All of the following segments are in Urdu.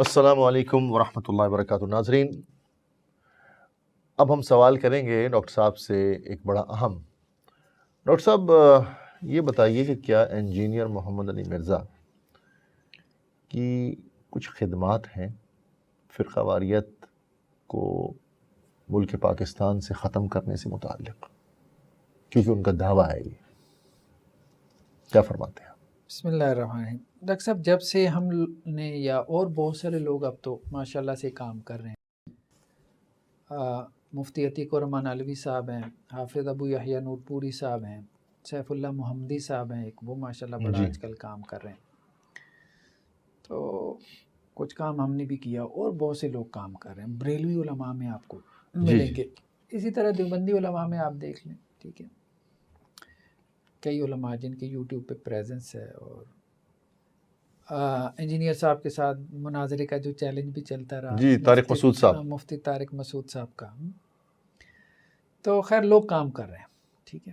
السلام علیکم ورحمۃ اللہ وبرکاتہ. ناظرین، اب ہم سوال کریں گے ڈاکٹر صاحب سے ایک بڑا اہم. ڈاکٹر صاحب یہ بتائیے کہ کیا انجینئر محمد علی مرزا کی کچھ خدمات ہیں فرقہ واریت کو ملک پاکستان سے ختم کرنے سے متعلق، کیونکہ ان کا دعویٰ ہے یہ، کیا فرماتے ہیں؟ بسم اللہ الرحمن الرحیم. ڈاکٹر صاحب، جب سے ہم نے یا اور بہت سارے لوگ اب تو ماشاءاللہ سے کام کر رہے ہیں، مفتی عتیق الرحمن علوی صاحب ہیں، حافظ ابو یحییٰ نور پوری صاحب ہیں، سیف اللہ محمدی صاحب ہیں، ایک وہ ماشاءاللہ بڑا آج کل کام کر رہے ہیں. تو کچھ کام ہم نے بھی کیا اور بہت سے لوگ کام کر رہے ہیں. بریلوی علماء میں آپ کو ملیں گے، اسی طرح دیوبندی علماء میں آپ دیکھ لیں. ٹھیک ہے، کئی علماء جن کے یوٹیوب پہ پریزنس ہے، اور انجینئر صاحب کے ساتھ مناظرے کا جو چیلنج بھی چلتا رہا، طارق مسعود صاحب، مفتی طارق مسعود صاحب کا. تو خیر لوگ کام کر رہے ہیں. ٹھیک ہے،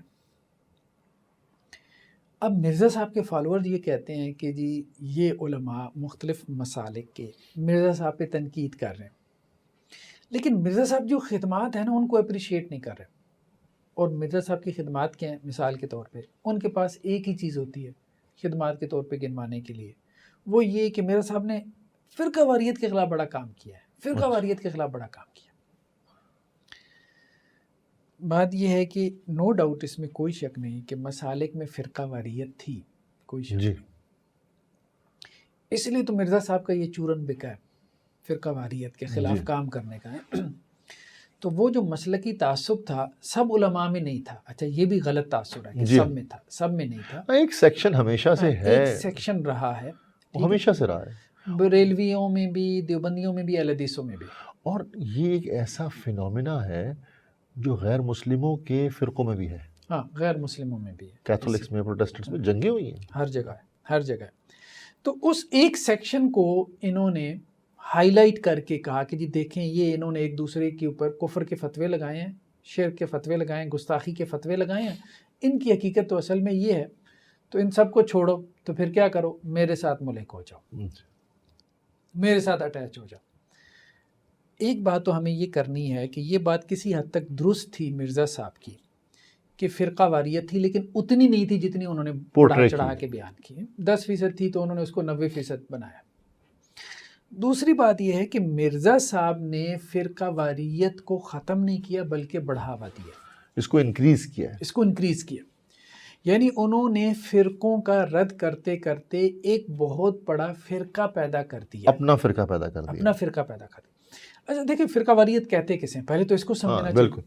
اب مرزا صاحب کے فالوور یہ کہتے ہیں کہ جی یہ علماء مختلف مسالک کے مرزا صاحب پہ تنقید کر رہے ہیں، لیکن مرزا صاحب جو خدمات ہیں نا ان کو اپریشیٹ نہیں کر رہے. اور مرزا صاحب کی خدمات کیا ہیں؟ مثال کے طور پہ ان کے پاس ایک ہی چیز ہوتی ہے خدمات کے طور پہ گنوانے کے لیے، وہ یہ کہ مرزا صاحب نے فرقہ واریت کے خلاف بڑا کام کیا ہے، فرقہ واریت کے خلاف بڑا کام کیا. بات یہ ہے کہ نو ڈاؤٹ اس میں کوئی شک نہیں کہ مسالک میں فرقہ واریت تھی، کوئی شک نہیں. اس لیے تو مرزا صاحب کا یہ چورن بکا ہے فرقہ واریت کے خلاف کام کرنے کا ہے. تو وہ جو مسلکی تعصب تھا سب علماء میں نہیں تھا. اچھا یہ بھی غلط تعصب ہے کہ سب میں تھا، سب میں نہیں تھا. ایک سیکشن ہمیشہ سے ہے، ایک سیکشن رہا ہے، ہمیشہ سے رہا ہے، بریلویوں میں بھی، دیوبندیوں میں بھی، اہل حدیثوں میں بھی. اور یہ ایک ایسا فینومینا ہے جو غیر مسلموں کے فرقوں میں بھی ہے. ہاں، غیر مسلموں میں بھی ہے، کیتھولکس میں، پروٹسٹنٹس میں جنگیں ہوئی ہیں، ہر جگہ ہے، ہر جگہ ہے. تو اس ایک سیکشن کو انہوں نے ہائی لائٹ کر کے کہا کہ جی دیکھیں یہ انہوں نے ایک دوسرے کے اوپر کفر کے فتوے لگائے ہیں، شرک کے فتوے لگائے ہیں، گستاخی کے فتوے لگائے ہیں. ان کی حقیقت تو اصل میں یہ ہے. تو ان سب کو چھوڑو، تو پھر کیا کرو، میرے ساتھ ملحق ہو جاؤ، میرے ساتھ اٹیچ ہو جاؤ. ایک بات تو ہمیں یہ کرنی ہے کہ یہ بات کسی حد تک درست تھی مرزا صاحب کی کہ فرقہ واریت تھی، لیکن اتنی نہیں تھی جتنی انہوں نے بڑھا چڑھا کے بیان کی. 10% تھی تو انہوں نے اس کو 90% بنایا. دوسری بات یہ ہے کہ مرزا صاحب نے فرقہ واریت کو ختم نہیں کیا بلکہ بڑھاوا دیا، اس کو انکریز کیا، اس کو انکریز کیا. یعنی انہوں نے فرقوں کا رد کرتے کرتے ایک بہت بڑا فرقہ پیدا کر دیا، اپنا فرقہ پیدا کر دیا، اپنا فرقہ پیدا کر دیا. اچھا دیکھیں فرقہ واریت کہتے کسے ہیں، پہلے تو اس کو سمجھنا چاہیے. بالکل،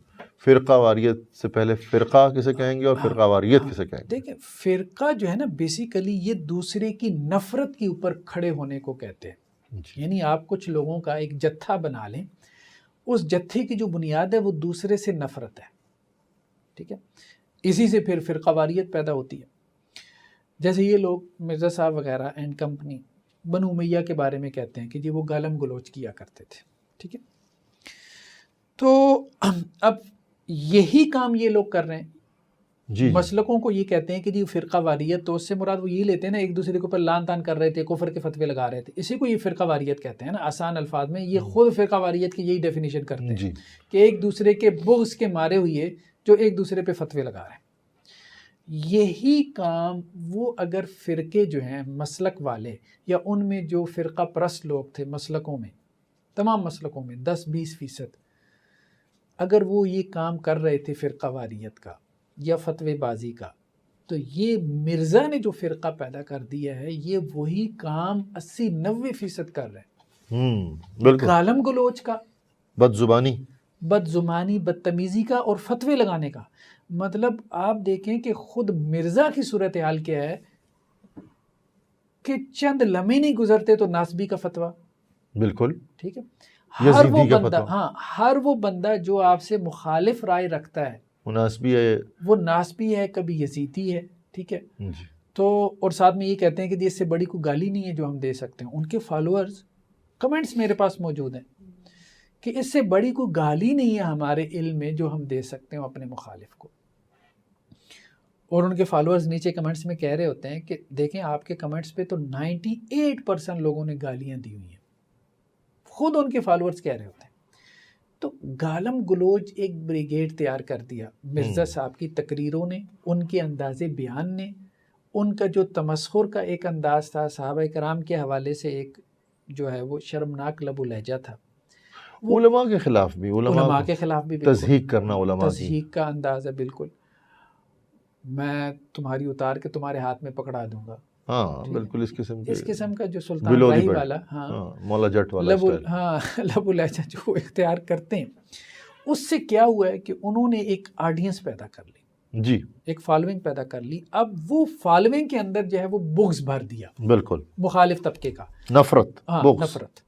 فرقہ واریت سے پہلے فرقہ کسے کہیں گے اور فرقہ واریت کسے کہیں گے؟ دیکھیں فرقہ جو ہے نا بیسیکلی یہ دوسرے کی نفرت کے اوپر کھڑے ہونے کو کہتے ہیں. یعنی آپ کچھ لوگوں کا ایک جتھا بنا لیں، اس جتھے کی جو بنیاد ہے وہ دوسرے سے نفرت ہے. ٹھیک ہے، اسی سے پھر فرقہ واریت پیدا ہوتی ہے. جیسے یہ لوگ مرزا صاحب وغیرہ اینڈ کمپنی بنو امیہ کے بارے میں کہتے ہیں کہ جی وہ گالم گلوچ کیا کرتے تھے. ٹھیک ہے، تو اب یہی کام یہ لوگ کر رہے ہیں. مسلکوں کو یہ کہتے ہیں کہ جی فرقہ واریت، تو اس سے مراد وہ یہ لیتے ہیں نا ایک دوسرے کے اوپر لان تان کر رہے تھے، کفر کے فتوے لگا رہے تھے، اسی کو یہ فرقہ واریت کہتے ہیں نا آسان الفاظ میں. یہ خود فرقہ واریت کی یہی ڈیفینیشن کرتے ہیں کہ ایک دوسرے کے بغض کے مارے ہوئے جو ایک دوسرے پہ فتوے لگا رہے ہیں. یہی کام وہ اگر فرقے جو ہیں مسلک والے یا ان میں جو فرقہ پرست لوگ تھے مسلکوں میں، تمام مسلکوں میں 10-20% اگر وہ یہ کام کر رہے تھے فرقہ واریت کا یا فتوے بازی کا، تو یہ مرزا نے جو فرقہ پیدا کر دیا ہے یہ وہی کام 80-90% کر رہے ہیں. گالم گلوچ کا، بد زبانی بدتمیزی کا اور فتوے لگانے کا. مطلب آپ دیکھیں کہ خود مرزا کی صورتحال کیا ہے کہ چند لمحے نہیں گزرتے تو ناسبی کا فتویٰ. بالکل ٹھیک ہے، ہر وہ بندہ جو آپ سے مخالف رائے رکھتا ہے وہ ناسبی ہے، کبھی یزیدی ہے. ٹھیک ہے، تو اور ساتھ میں یہ کہتے ہیں کہ اس سے بڑی کوئی گالی نہیں ہے جو ہم دے سکتے ہیں. ان کے فالوورز کمنٹس میرے پاس موجود ہیں کہ اس سے بڑی کوئی گالی نہیں ہے ہمارے علم میں جو ہم دے سکتے ہیں اپنے مخالف کو. اور ان کے فالوورز نیچے کمنٹس میں کہہ رہے ہوتے ہیں کہ دیکھیں آپ کے کمنٹس پہ تو 98% لوگوں نے گالیاں دی ہوئی ہیں. خود ان کے فالورز کہہ رہے ہوتے ہیں. تو گالم گلوچ ایک بریگیڈ تیار کر دیا مرزا صاحب کی تقریروں نے، ان کے انداز بیان نے، ان کا جو تمسخر کا ایک انداز تھا، صحابہ کرام کے حوالے سے ایک جو ہے وہ شرمناک لب و لہجہ تھا، علماء کے خلاف بھی، علماء کے خلاف بھی تضحیک کرنا، علماء کی تضحیک کا انداز ہے. بالکل، میں تمہاری اتار کے تمہارے ہاتھ میں پکڑا دوں گا. ہاں بالکل اس قسم کا جو سلطان راہی والا مولا جٹ والا لب و لہجہ جو اختیار کرتے ہیں، اس سے کیا ہوا ہے کہ انہوں نے ایک آڈینس پیدا کر لی، جی ایک فالوئنگ پیدا کر لی. اب وہ فالوئنگ کے اندر جو ہے وہ بغض بھر دیا، بالکل مخالف طبقے کا نفرت.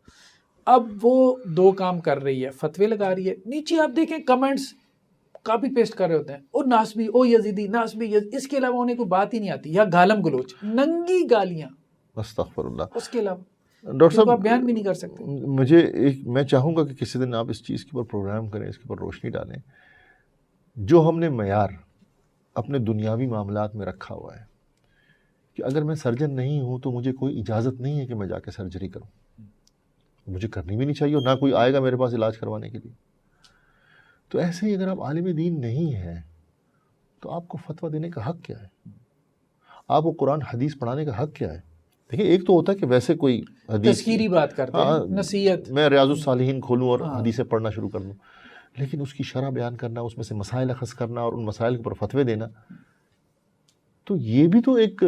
اب وہ دو کام کر رہی ہے، فتوے لگا رہی ہے، نیچے آپ دیکھیں کمنٹس کاپی پیسٹ کر رہے ہوتے ہیں، او ناسبی، او یزیدی، ناسبی اس کے علاوہ انہیں کوئی بات ہی نہیں آتی، یا گالم گلوچ، ننگی گالیاں، استغفر اللہ. اس کے علاوہ ڈاکٹر صاحب آپ بیان بھی نہیں کر سکتے. میں چاہوں گا کہ کسی دن آپ اس چیز کے اوپر پروگرام کریں، اس کے اوپر روشنی ڈالیں. جو ہم نے معیار اپنے دنیاوی معاملات میں رکھا ہوا ہے کہ اگر میں سرجن نہیں ہوں تو مجھے کوئی اجازت نہیں ہے کہ میں جا کے سرجری کروں، مجھے کرنی بھی نہیں چاہیے، اور نہ کوئی آئے گا میرے پاس علاج کروانے کے لیے. تو ایسے ہی اگر آپ عالم دین نہیں ہیں تو آپ کو فتویٰ دینے کا حق کیا ہے؟ آپ کو قرآن حدیث پڑھانے کا حق کیا ہے؟ دیکھیں ایک تو ہوتا ہے کہ ویسے کوئی حدیث تذکیری بات کرتے ہیں، نصیحت، میں ریاض الصالحین کھولوں اور حدیثیں پڑھنا شروع کر دوں، لیکن اس کی شرح بیان کرنا، اس میں سے مسائل اخذ کرنا اور ان مسائل کے اوپر فتوے دینا، تو یہ بھی تو ایک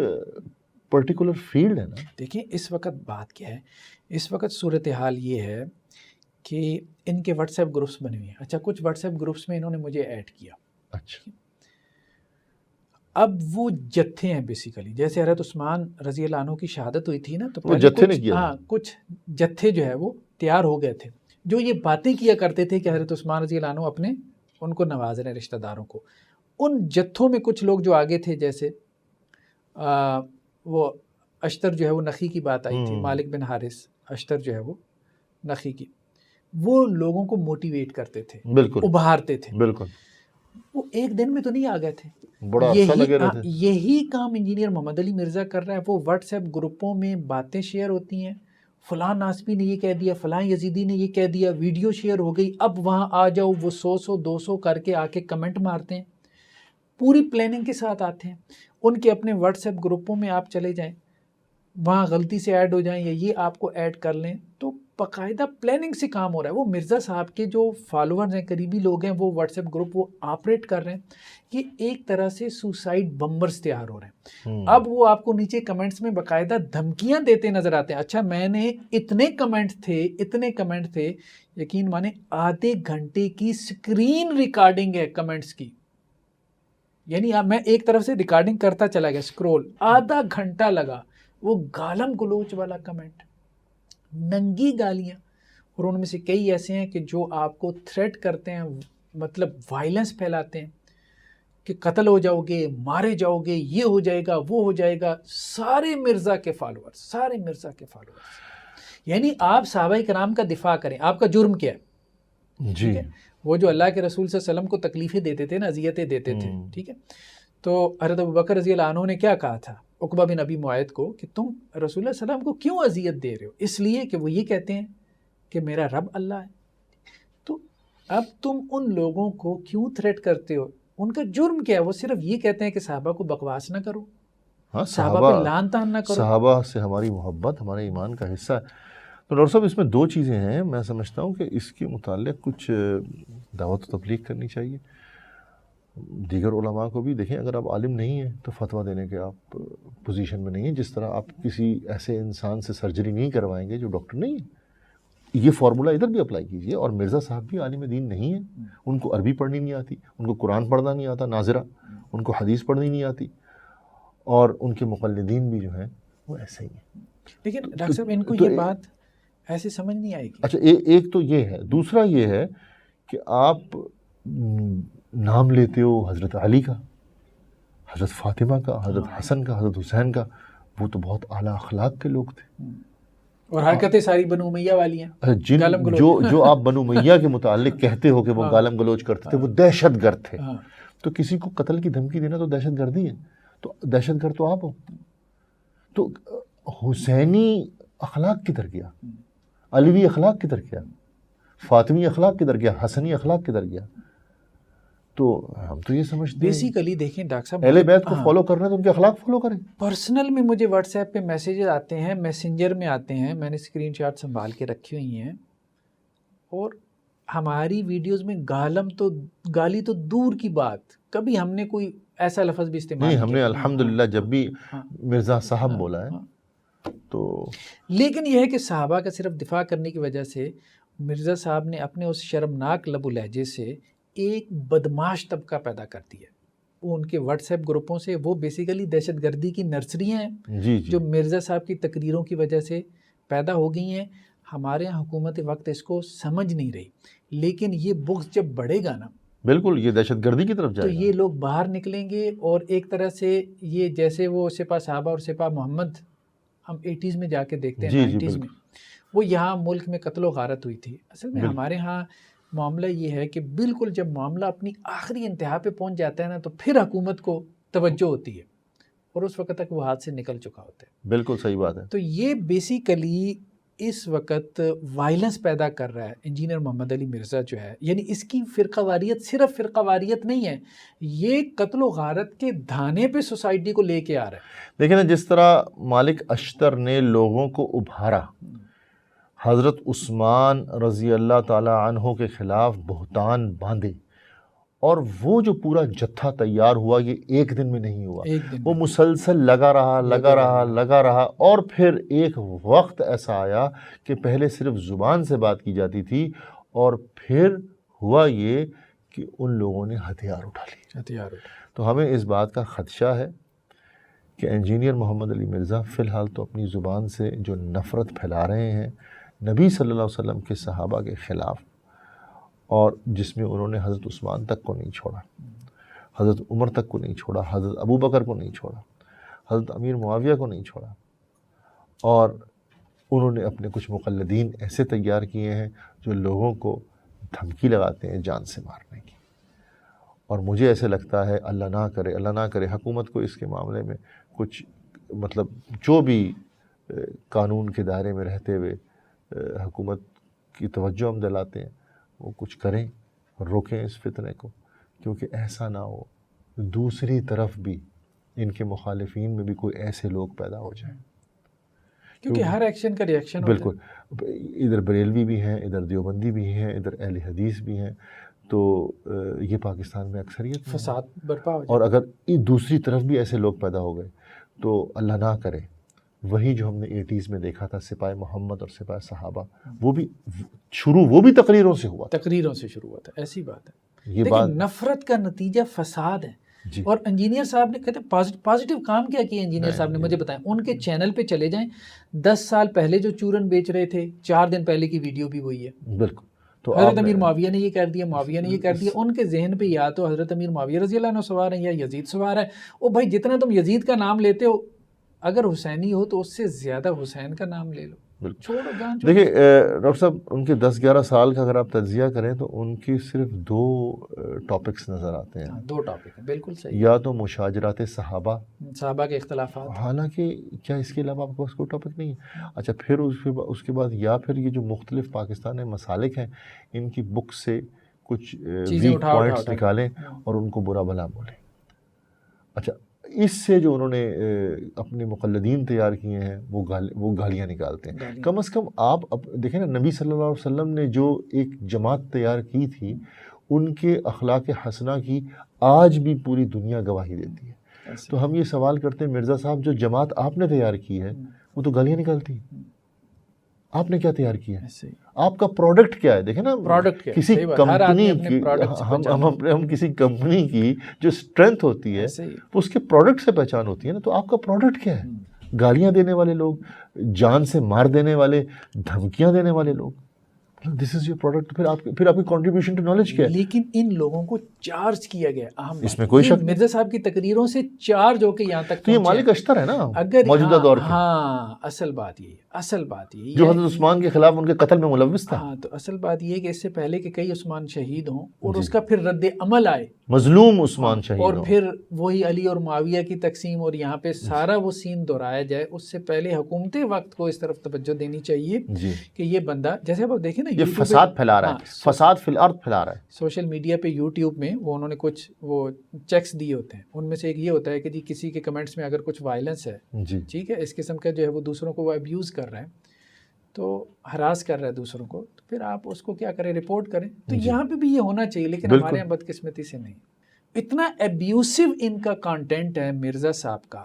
پرٹیکولر فیلڈ ہے نا. دیکھیں اس وقت بات کیا ہے، اس وقت صورتحال یہ ہے کہ ان کے واٹس ایپ گروپس بنے ہوئے ہیں. اچھا، کچھ واٹس ایپ گروپس میں انہوں نے مجھے ایڈ کیا. اچھا، اب وہ جتھے ہیں بیسیکلی، جیسے حضرت عثمان رضی اللہ عنہ کی شہادت ہوئی تھی نا، تو وہ جتھے نے کیا. ہاں، کچھ جتھے جو ہے وہ تیار ہو گئے تھے جو یہ باتیں کیا کرتے تھے کہ حضرت عثمان رضی اللہ عنہ اپنے ان کو نواز رہے ہیں، رشتہ داروں کو. ان جتھوں میں کچھ لوگ جو آگے تھے، جیسے وہ اشتر جو ہے وہ نخی کی بات آئی تھی، مالک بن حارث اشتر جو ہے وہ نخی کی، وہ لوگوں کو موٹیویٹ کرتے تھے، بالکل ابھارتے تھے. بالکل، وہ ایک دن میں تو نہیں آ گئے تھے، بڑا عرصہ لگے رہے تھے. یہی کام انجینئر محمد علی مرزا کر رہا ہے. وہ واٹس ایپ گروپوں میں باتیں شیئر ہوتی ہیں، فلاں ناسبی نے یہ کہہ دیا، فلاں یزیدی نے یہ کہہ دیا، ویڈیو شیئر ہو گئی، اب وہاں آ جاؤ، وہ 100 کر کے آ کے کمنٹ مارتے ہیں، پوری پلاننگ کے ساتھ آتے ہیں. ان کے اپنے واٹس ایپ گروپوں میں آپ چلے جائیں، وہاں غلطی سے ایڈ ہو جائیں یا یہ آپ کو ایڈ کر لیں، تو باقاعدہ پلاننگ سے کام ہو رہا ہے. وہ مرزا صاحب کے جو فالوورز ہیں، قریبی لوگ ہیں، وہ واٹس ایپ گروپ وہ آپریٹ کر رہے ہیں. یہ ایک طرح سے سوسائڈ بمبرز تیار ہو رہے ہیں. اب وہ آپ کو نیچے کمنٹس میں باقاعدہ دھمکیاں دیتے نظر آتے ہیں. اچھا، میں نے اتنے کمنٹ تھے، یقین مانے آدھے گھنٹے کی سکرین ریکارڈنگ ہے کمنٹس کی. یعنی میں ایک طرف سے ریکارڈنگ کرتا چلا گیا، سکرول آدھا گھنٹہ لگا. وہ گالم گلوچ والا کمنٹ، ننگی گالیاں، اور ان میں سے کئی ایسے ہیں کہ جو آپ کو تھریٹ کرتے ہیں، مطلب وائلنس پھیلاتے ہیں کہ قتل ہو جاؤ گے، مارے جاؤ گے، یہ ہو جائے گا، وہ ہو جائے گا. سارے مرزا کے فالوورز. یعنی آپ صحابہ کرام کا دفاع کریں، آپ کا جرم کیا ہے؟ جی، وہ جو اللہ کے رسول صلی اللہ علیہ وسلم کو تکلیفیں دیتے تھے نا، اذیتیں دیتے تھے، ٹھیک ہے، تو حضرت ابوبکر رضی اللہ عنہ نے کیا کہا تھا عقبہ بن ابی معیط کو کہ تم رسول اللہ صلی اللہ علیہ وسلم کو کیوں اذیت دے رہے ہو؟ اس لیے کہ وہ یہ کہتے ہیں کہ میرا رب اللہ ہے. تو اب تم ان لوگوں کو کیوں تھریٹ کرتے ہو؟ ان کا جرم کیا ہے؟ وہ صرف یہ کہتے ہیں کہ صحابہ کو بکواس نہ کرو، صحابہ پہ لعن طعن نہ کرو. صحابہ سے ہماری محبت ہمارے ایمان کا حصہ ہے. تو ڈاکٹر صاحب اس میں دو چیزیں ہیں، میں سمجھتا ہوں کہ اس کے متعلق کچھ دعوت و تبلیغ کرنی چاہیے. دیگر علماء کو بھی دیکھیں، اگر آپ عالم نہیں ہیں تو فتویٰ دینے کے آپ پوزیشن میں نہیں ہیں. جس طرح آپ کسی ایسے انسان سے سرجری نہیں کروائیں گے جو ڈاکٹر نہیں ہے، یہ فارمولہ ادھر بھی اپلائی کیجیے. اور مرزا صاحب بھی عالم دین نہیں ہیں، ان کو عربی پڑھنی نہیں آتی، ان کو قرآن پڑھنا نہیں آتا ناظرہ، ان کو حدیث پڑھنی نہیں آتی، اور ان کے مقلدین بھی جو ہیں وہ ایسے ہی ہیں. لیکن ڈاکٹر صاحب ان کو یہ بات ایسے سمجھ نہیں آئے گی. اچھا، ایک تو یہ ہے. دوسرا یہ ہے کہ آپ نام لیتے ہو حضرت علی کا، حضرت فاطمہ کا، حضرت حسن کا، حضرت حسین کا، وہ تو بہت اعلیٰ اخلاق کے لوگ تھے، اور حرکتیں ساری بنو امیہ والی ہیں. جو آپ بنو امیہ کے متعلق کہتے ہو کہ وہ گالم گلوچ کرتے تھے، وہ دہشت گرد تھے. تو کسی کو قتل کی دھمکی دینا تو دہشت گردی ہے. تو دہشت گرد تو آپ ہو. تو حسینی اخلاق کدھر گیا؟ علوی اخلاق کدھر گیا؟ فاطمی اخلاق کدھر گیا؟ حسنی اخلاق کدھر گیا؟ تو ہم تو یہ سمجھتے ہیں بیسیکلی دیکھیں ڈاکٹر صاحب، اہل بیت کو فالو کرنا ہے تو ان کے اخلاق فالو کریں. پرسنل میں مجھے واٹس ایپ پہ میسیجز آتے ہیں، میسنجر میں آتے ہیں، میں نے اسکرین شاٹ سنبھال کے رکھی ہوئی ہیں، اور ہماری ویڈیوز میں گالی تو دور کی بات، کبھی ہم نے کوئی ایسا لفظ بھی استعمال نہیں، نہیں ہم کیا. نے الحمدللہ جب بھی مرزا صاحب بولا ہے ہاں. تو لیکن یہ ہے کہ صحابہ کا صرف دفاع کرنے کی وجہ سے مرزا صاحب نے اپنے اس شرمناک لب و لہجے سے ایک بدماش طبقہ پیدا کر دیا. وہ ان کے واٹس ایپ گروپوں سے، وہ بیسیکلی دہشت گردی کی نرسریاں ہیں جی جو مرزا صاحب کی تقریروں کی وجہ سے پیدا ہو گئی ہیں. ہمارے یہاں حکومت وقت اس کو سمجھ نہیں رہی، لیکن یہ بغض جب بڑھے گا نا بالکل یہ دہشت گردی کی طرف تو جائے گا. یہ لوگ باہر نکلیں گے، اور ایک طرح سے یہ جیسے وہ سپاہ صحابہ اور سپاہ محمد ہم 80s میں جا کے دیکھتے ہیں، جی 90s میں وہ یہاں ملک میں قتل و غارت ہوئی تھی. اصل میں بالکل. ہمارے ہاں معاملہ یہ ہے کہ بالکل جب معاملہ اپنی آخری انتہا پہ پہنچ جاتا ہے نا تو پھر حکومت کو توجہ ہوتی ہے، اور اس وقت تک وہ ہاتھ سے نکل چکا ہوتا ہے. بالکل صحیح بات ہے. تو یہ بیسیکلی اس وقت وائلنس پیدا کر رہا ہے انجینئر محمد علی مرزا جو ہے. یعنی اس کی فرقہ واریت صرف فرقہ واریت نہیں ہے، یہ قتل و غارت کے دھانے پہ سوسائٹی کو لے کے آ رہا ہے. دیکھیں نا، جس طرح مالک اشتر نے لوگوں کو ابھارا، حضرت عثمان رضی اللہ تعالی عنہ کے خلاف بہتان باندھے، اور وہ جو پورا جتھا تیار ہوا یہ ایک دن میں نہیں ہوا، ایک دن وہ مسلسل لگا رہا، اور پھر ایک وقت ایسا آیا کہ پہلے صرف زبان سے بات کی جاتی تھی، اور پھر ہوا یہ کہ ان لوگوں نے ہتھیار اٹھا لیے. تو ہمیں اس بات کا خدشہ ہے کہ انجینئر محمد علی مرزا فی الحال تو اپنی زبان سے جو نفرت پھیلا رہے ہیں نبی صلی اللہ علیہ وسلم کے صحابہ کے خلاف، اور جس میں انہوں نے حضرت عثمان تک کو نہیں چھوڑا، حضرت عمر تک کو نہیں چھوڑا، حضرت ابو بکر کو نہیں چھوڑا، حضرت امیر معاویہ کو نہیں چھوڑا، اور انہوں نے اپنے کچھ مقلدین ایسے تیار کیے ہیں جو لوگوں کو دھمکی لگاتے ہیں جان سے مارنے کی. اور مجھے ایسے لگتا ہے اللہ نہ کرے حکومت کو اس کے معاملے میں کچھ مطلب جو بھی قانون کے دائرے میں رہتے ہوئے حکومت کی توجہ ہم دلاتے ہیں وہ کچھ کریں، روکیں اس فتنے کو، کیونکہ ایسا نہ ہو دوسری طرف بھی ان کے مخالفین میں بھی کوئی ایسے لوگ پیدا ہو جائیں، کیونکہ ہر ایکشن کا ریئیکشن ہوتا ہے. بالکل. ادھر بریلوی بھی ہیں، ادھر دیوبندی بھی ہیں، ادھر اہل حدیث بھی ہیں، تو یہ پاکستان میں اکثریت میں فساد برپا ہو جائے. اور اگر دوسری طرف بھی ایسے لوگ پیدا ہو گئے تو اللہ نہ کرے وہی جو ہم نے 80s میں دیکھا تھا سپاہ محمد اور سپاہ صحابہ، وہ بھی تقریروں سے ہوا، تقریروں سے شروع ہوا تھا. ایسی بات ہے. یہ بات نفرت کا نتیجہ فساد ہے. جی. اور انجینئر صاحب نے کہتے ہیں پازیٹیو کام کیا کیا انجینئر صاحب نے، مجھے بتائیں. ان کے چینل پہ چلے جائیں، 10 سال پہلے جو چورن بیچ رہے تھے 4 دن پہلے کی ویڈیو بھی وہی ہے. بالکل. تو حضرت امیر معاویہ نے یہ کر دیا، معاویہ نے یہ کر دیا. ان کے ذہن پہ یا تو حضرت امیر معاویہ رضی اللہ عنہ سوار ہیں یا یزید سوار ہے. او بھائی جتنا تم یزید کا نام لیتے ہو، اگر حسینی ہو تو اس سے زیادہ حسین کا نام لے لو. چھوڑو جان. دیکھیں ڈاکٹر صاحب، ان کے 10-11 سال کا اگر آپ تجزیہ کریں تو ان کی صرف 2 ٹاپکس نظر آتے ہیں. 2 ٹاپک ہیں، بالکل صحیح. یا تو مشاجرات صحابہ کے اختلافات، حالانکہ کیا اس کے علاوہ آپ کے پاس کوئی ٹاپک نہیں ہے؟ اچھا، پھر اس کے بعد یا پھر یہ جو مختلف پاکستان میں مسالک ہیں ان کی بک سے کچھ ویک پوائنٹس نکالیں اور ان کو برا بھلا بولیں. اچھا، اس سے جو انہوں نے اپنے مقلدین تیار کیے ہیں وہ گالیاں نکالتے ہیں. کم از کم آپ دیکھیں نا، نبی صلی اللہ علیہ وسلم نے جو ایک جماعت تیار کی تھی ان کے اخلاق حسنہ کی آج بھی پوری دنیا گواہی دیتی ہے. تو ہم یہ سوال کرتے ہیں مرزا صاحب، جو جماعت آپ نے تیار کی ہے وہ تو گالیاں نکالتی ہے. آپ نے کیا تیار کیا ہے؟ آپ کا پروڈکٹ کیا ہے؟ دیکھیں نا، کسی کمپنی کی ہم کسی کمپنی کی جو اسٹرینتھ ہوتی ہے وہ اس کے پروڈکٹ سے پہچان ہوتی ہے نا. تو آپ کا پروڈکٹ کیا ہے؟ گالیاں دینے والے لوگ، جان سے مار دینے والے، دھمکیاں دینے والے لوگ، دس از یور پروڈکٹ. پھر آپ کی کنٹریبیوشن ٹو نالج کیا ہے؟ لیکن ان لوگوں کو چارج کیا گیا. اہم اس میں کوئی شک نہیں. مرزا صاحب کی تقریروں سے چارج ہو کے یہاں تک تو یہ مالک اشتر ہے نا اگر موجودہ دور کے. ہاں اصل بات یہ جو حضرت عثمان کے خلاف ان کے قتل میں ملوث تھا. ہاں تو اصل بات یہ کہ اس سے پہلے کہ کئی عثمان شہید ہوں اور اس کا پھر رد عمل آئے, مظلوم عثمان شہید اور ہوں, پھر وہی علی اور معاویہ کی تقسیم اور یہاں پہ سارا وہ سین دہرایا جائے, اس سے پہلے حکومت وقت کو اس طرف توجہ دینی چاہیے کہ یہ بندہ, جیسے اب دیکھیں نا, یہ فساد پھیلا رہا ہے, فساد فی الارض پھیلا رہا ہے. سوشل میڈیا پہ یوٹیوب میں وہ انہوں نے کچھ وہ چیکس دیے ہوتے ہیں, ان میں سے ایک یہ ہوتا ہے کہ جی کسی کے کمنٹس میں اگر کچھ وائلنس ہے, ٹھیک ہے, اس قسم کا جو ہے وہ دوسروں کو وہ ابیوز کر رہا ہے, تو ہراس کر رہا ہے دوسروں کو, تو پھر آپ اس کو کیا کریں, رپورٹ کریں. تو یہاں پہ بھی یہ ہونا چاہیے, لیکن ہمارے یہاں بدقسمتی سے نہیں. اتنا ابیوسو ان کا کانٹینٹ ہے مرزا صاحب کا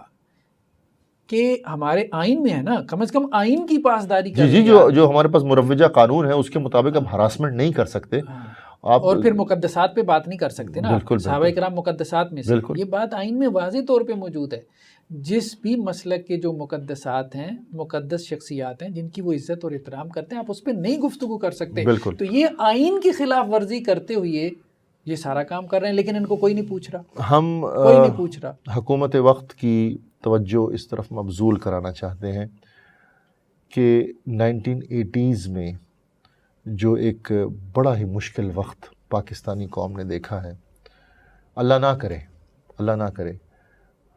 کہ ہمارے آئین میں ہے نا, کم از کم آئین کی پاسداری کر جی جو ہمارے پاس مروجہ قانون ہے اس کے مطابق اب ہراسمنٹ نہیں کر سکتے آپ, اور پھر مقدسات پہ بات نہیں کر سکتے نا, صحابہ کرام مقدسات میں سے, یہ بات آئین میں واضح طور پہ موجود ہے. جس بھی مسلک کے جو مقدسات ہیں, مقدس شخصیات ہیں جن کی وہ عزت اور احترام کرتے ہیں, آپ اس پہ نہیں گفتگو کر سکتے. تو یہ آئین کی خلاف ورزی کرتے ہوئے یہ سارا کام کر رہے ہیں, لیکن ان کو کوئی نہیں پوچھ رہا, کوئی نہیں پوچھ رہا. حکومت وقت کی توجہ اس طرف مبذول کرانا چاہتے ہیں کہ 1980s میں جو ایک بڑا ہی مشکل وقت پاکستانی قوم نے دیکھا ہے, اللہ نہ کرے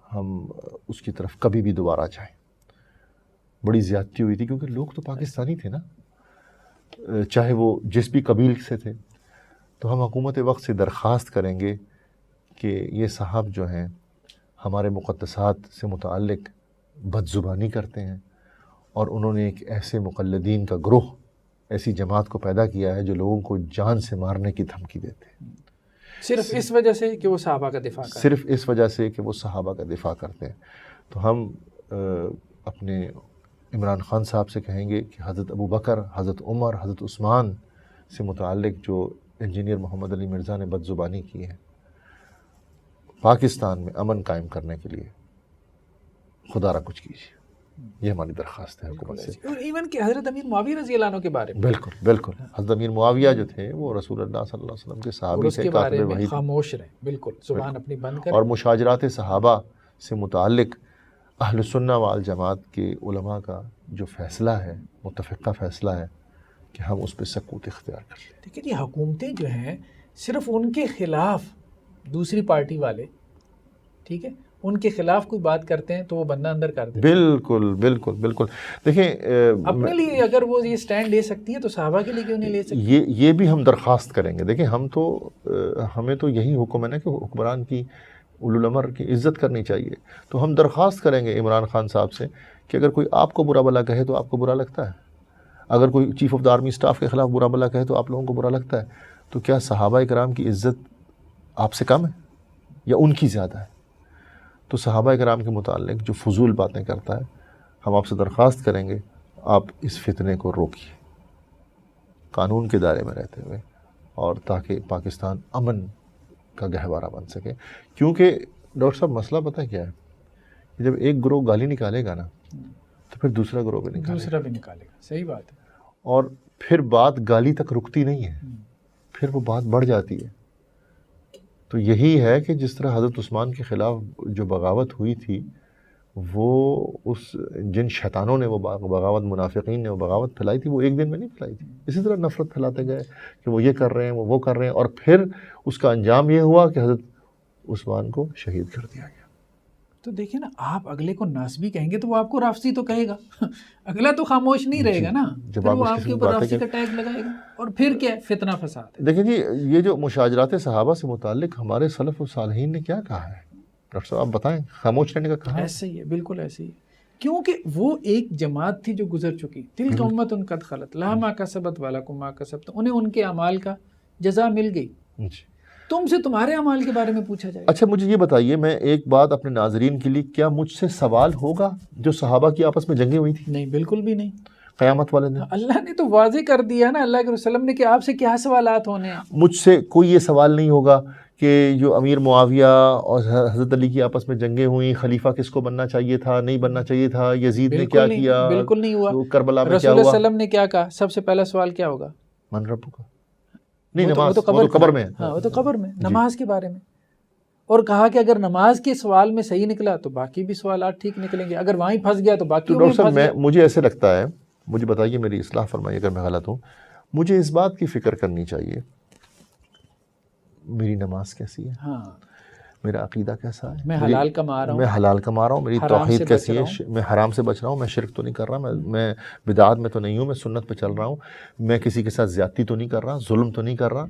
ہم اس کی طرف کبھی بھی دوبارہ جائیں. بڑی زیادتی ہوئی تھی کیونکہ لوگ تو پاکستانی تھے نا, چاہے وہ جس بھی قبیل سے تھے. تو ہم حکومت وقت سے درخواست کریں گے کہ یہ صاحب جو ہیں ہمارے مقدسات سے متعلق بد زبانی کرتے ہیں, اور انہوں نے ایک ایسے مقلدین کا گروہ, ایسی جماعت کو پیدا کیا ہے جو لوگوں کو جان سے مارنے کی دھمکی دیتے ہیں, صرف اس وجہ سے کہ وہ صحابہ کا دفاع کرتے ہیں. صرف اس وجہ سے کہ وہ صحابہ کا دفاع کرتے ہیں. تو ہم اپنے عمران خان صاحب سے کہیں گے کہ حضرت ابو بکر, حضرت عمر, حضرت عثمان سے متعلق جو انجینئر محمد علی مرزا نے بد زبانی کی ہے, پاکستان میں امن قائم کرنے کے لیے خدا را کچھ کیجیے. یہ ہماری درخواست ہے حکومت سے. اور ایون کہ حضرت امیر معاویہ رضی اللہ عنہ کے بارے میں بالکل حضرت امیر معاویہ جو تھے وہ رسول اللہ صلی اللہ علیہ وسلم کے صحابی تھے, بارے میں خاموش رہیں, بالکل زبان اپنی بند کریں. اور مشاجرات صحابہ سے متعلق اہل سنہ والجماعت کے علماء کا جو فیصلہ ہے, متفقہ فیصلہ ہے, کہ ہم اس پہ سکوت اختیار کر لیں. دیکھیں یہ حکومتیں جو ہیں صرف ان کے خلاف دوسری پارٹی والے, ٹھیک ہے, ان کے خلاف کوئی بات کرتے ہیں تو وہ بندہ اندر کر دیتے ہیں. بالکل. دیکھیں اپنے لیے اگر وہ یہ سٹینڈ لے سکتی ہیں تو صحابہ کے لیے کیوں نہیں لے سکتی؟ یہ بھی ہم درخواست کریں گے. دیکھیں ہمیں تو یہی حکم ہے نا کہ حکمران کی اولو الامر کی عزت کرنی چاہیے. تو ہم درخواست کریں گے عمران خان صاحب سے کہ اگر کوئی آپ کو برا بلا کہے تو آپ کو برا لگتا ہے, اگر کوئی chief of the army staff کے خلاف برا بلا کہے تو آپ لوگوں کو برا لگتا ہے, تو کیا صحابہ کرام کی عزت آپ سے کم ہے یا ان کی زیادہ ہے؟ تو صحابہ کرام کے متعلق جو فضول باتیں کرتا ہے, ہم آپ سے درخواست کریں گے آپ اس فتنے کو روکیے قانون کے دائرے میں رہتے ہوئے, اور تاکہ پاکستان امن کا گہوارہ بن سکے. کیونکہ ڈاکٹر صاحب مسئلہ پتہ کیا ہے, کہ جب ایک گروہ گالی نکالے گا نا تو پھر دوسرا گروہ بھی نکالے گا. صحیح بات ہے. اور پھر بات گالی تک رکتی نہیں ہے, پھر وہ بات بڑھ جاتی ہے. تو یہی ہے کہ جس طرح حضرت عثمان کے خلاف جو بغاوت ہوئی تھی, وہ جن شیطانوں نے وہ بغاوت, منافقین نے وہ بغاوت پھیلائی تھی, وہ ایک دن میں نہیں پھیلائی تھی. اسی طرح نفرت پھیلاتے گئے کہ وہ یہ کر رہے ہیں, وہ کر رہے ہیں, اور پھر اس کا انجام یہ ہوا کہ حضرت عثمان کو شہید کر دیا گیا. تو دیکھیں نا, آپ اگلے کو ناسبی کہیں گے تو وہ آپ کو رافضی تو کہے گا, اگلا تو خاموش نہیں رہے گا نا, جب وہ آپ کے اوپر رافضی کا ٹیگ لگائے گا, اور پھر کیا فتنہ فساد ہے. دیکھیں جی, یہ جو مشاجرات صحابہ سے متعلق ہمارے سلف و صالحین نے کیا کہا ہے, ڈاکٹر صاحب آپ بتائیں, خاموش رہنے کا کہا ہے؟ ایسے ہی ہے, بالکل ایسے ہی, کیونکہ وہ ایک جماعت تھی جو گزر چکی. تلک امت قد خلت لہا ما کسبت ولکم ما کسبتم, انہیں ان کے اعمال کا جزا مل گئی, تم سے تمہارے اعمال کے بارے میں پوچھا جائے. اچھا مجھے یہ بتائیے, میں ایک بات اپنے ناظرین کے لیے, کیا مجھ سے سوال ہوگا جو صحابہ کی آپس میں جنگیں ہوئی تھی؟ نہیں, بالکل بھی نہیں. قیامت والے دن اللہ نے تو واضح کر دیا نا, اللہ کے رسول نے, کہ آپ سے کیا سوالات ہونے ہیں. مجھ سے کوئی یہ سوال نہیں ہوگا کہ جو امیر معاویہ اور حضرت علی کی آپس میں جنگیں ہوئیں, خلیفہ کس کو بننا چاہیے تھا, نہیں بننا چاہیے تھا, یزید نے کیا کیا, بالکل نہیں ہوا. کربلا میں رسول کیا اللہ ہوا. علیہ وسلم نے کیا کہا, سب سے پہلا سوال کیا ہوگا, من ربک نہیں، وہ نماز تو وہ تو قبر میں ہے۔ ہاں وہ تو قبر میں، نماز کے بارے میں، اور کہا کہ اگر نماز کے سوال میں صحیح نکلا تو باقی بھی سوالات ٹھیک نکلیں گے، اگر وہیں پھنس گیا تو باقی تو میں ڈاکٹر صاحب پھنس گیا۔ مجھے ایسے لگتا ہے، مجھے بتائیے، میری اصلاح فرمائیے اگر میں غلط ہوں، مجھے اس بات کی فکر کرنی چاہیے میری نماز کیسی ہے، ہاں میرا عقیدہ کیسا ہے، میں حلال کما رہا ہوں، میں حلال کما رہا ہوں، میری حرام سے توحید بچ کیسی رہا ہے، میں حرام سے بچ رہا ہوں، میں شرک تو نہیں کر رہا، میں بدعات میں تو نہیں ہوں، میں سنت پہ چل رہا ہوں، میں کسی کے ساتھ زیادتی تو نہیں کر رہا، ظلم تو نہیں کر رہا۔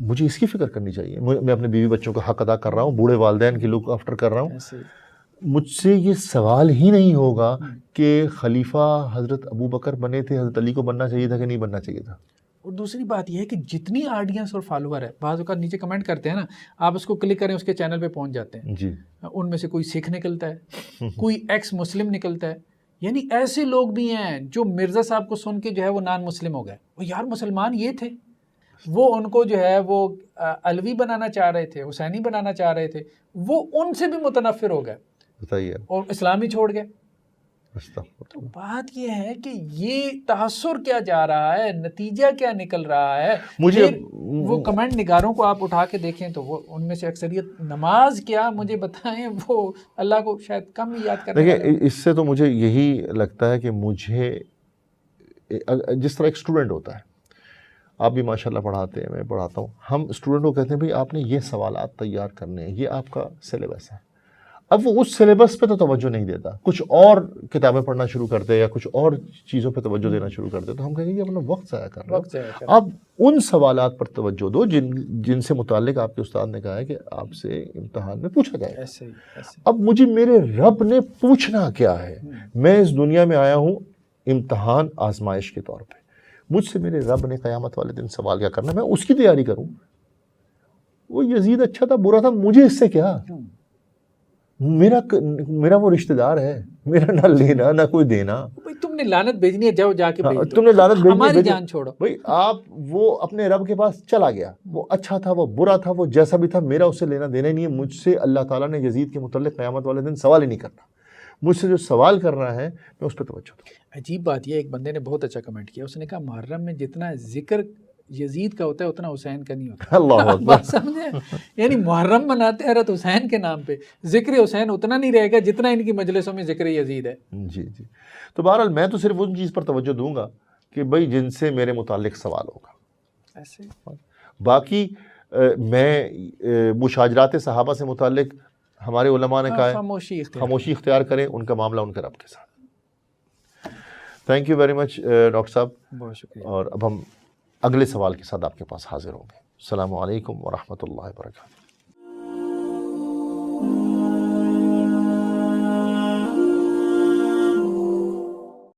مجھے اس کی فکر کرنی چاہیے، میں اپنے بیوی بچوں کا حق ادا کر رہا ہوں، بوڑھے والدین کی لک آفٹر کر رہا ہوں۔ ایسے ہی۔ مجھ سے یہ سوال ہی نہیں ہوگا کہ خلیفہ حضرت ابو بکر بنے تھے، حضرت علی کو بننا چاہیے تھا کہ نہیں بننا چاہیے تھا۔ اور دوسری بات یہ ہے کہ جتنی آڈینس اور فالوور ہے، بعض اوقات نیچے کمنٹ کرتے ہیں نا، آپ اس کو کلک کریں اس کے چینل پہ پہنچ جاتے ہیں، جی، ان میں سے کوئی سکھ نکلتا ہے، کوئی ایکس مسلم نکلتا ہے، یعنی ایسے لوگ بھی ہیں جو مرزا صاحب کو سن کے جو ہے وہ نان مسلم ہو گئے، وہ یار مسلمان یہ تھے، وہ ان کو جو ہے وہ علوی بنانا چاہ رہے تھے، حسینی بنانا چاہ رہے تھے، وہ ان سے بھی متنفر ہو گئے بتائیے۔ اور اسلامی چھوڑ گئے۔ استغفر تو اللہ۔ بات یہ ہے کہ یہ تاثر کیا جا رہا ہے، نتیجہ کیا نکل رہا ہے۔ مجھے پھر وہ کمنٹ نگاروں کو آپ اٹھا کے دیکھیں تو وہ ان میں سے اکثریت نماز کیا مجھے بتائیں، وہ اللہ کو شاید کم ہی یاد کرنے والے دیکھیں، اس سے تو مجھے یہی لگتا ہے کہ مجھے جس طرح ایک اسٹوڈنٹ ہوتا ہے، آپ بھی ماشاءاللہ پڑھاتے ہیں، میں پڑھاتا ہوں، ہم اسٹوڈنٹ کو کہتے ہیں بھئی آپ نے یہ سوالات تیار کرنے ہیں، یہ آپ کا سلیبس ہے۔ اب وہ اس سلیبس پہ تو توجہ نہیں دیتا، کچھ اور کتابیں پڑھنا شروع کرتے یا کچھ اور چیزوں پہ توجہ دینا شروع کرتے، تو ہم کہیں گے یہ اپنا وقت ضائع کر رہے ہو۔ آپ ان سوالات پر توجہ دو جن سے متعلق آپ کے استاد نے کہا ہے کہ آپ سے امتحان میں پوچھا جائے گا۔ اب مجھے میرے رب نے پوچھنا کیا ہے؟ میں اس دنیا میں آیا ہوں امتحان آزمائش کے طور پہ، مجھ سے میرے رب نے قیامت والے دن سوال کیا کرنا، میں اس کی تیاری کروں۔ وہ یزید اچھا تھا برا تھا، مجھے اس سے کیا؟ میرا وہ رشتہ دار ہے، میرا نہ لینا نہ کوئی دینا۔ بھئی تم نے لعنت بھیجنی ہے، جاؤ جا کے بھیج دو، تم نے لعنت بھیجنی ہے، ہماری جان چھوڑو۔ بھئی آپ وہ اپنے رب کے پاس چلا گیا، وہ اچھا تھا وہ برا تھا، وہ جیسا بھی تھا، میرا اس سے لینا دینا ہی نہیں ہے۔ مجھ سے اللہ تعالیٰ نے یزید کے متعلق قیامت والے دن سوال ہی نہیں کرنا، مجھ سے جو سوال کر رہا ہے میں اس پہ توجہ دوں۔ عجیب بات یہ، ایک بندے نے بہت اچھا کمنٹ کیا، اس نے کہا محرم میں جتنا ذکر یزید کا ہوتا ہے اتنا حسین کا نہیں ہوتا۔ اللہ اکبر۔ بات سمجھے؟ یعنی محرم مناتے ہیں حضرت حسین کے نام پہ، ذکر حسین اتنا نہیں رہے گا جتنا ان کی مجلسوں میں ذکر یزید ہے۔ جی جی، تو بہرحال میں تو صرف ان چیز پر توجہ دوں گا کہ بھئی جن سے میرے متعلق سوال ہوگا۔ ایسے باقی میں مشاجرات صحابہ سے متعلق ہمارے علماء نے کہا ہے خاموشی اختیار کریں، ان کا معاملہ ان کے رب کے ساتھ۔ Thank you very much doctor صاحب، بہت شکریہ۔ اور اب ہم اگلے سوال کے ساتھ آپ کے پاس حاضر ہوں گے۔ السلام علیکم ورحمۃ اللہ وبرکاتہ۔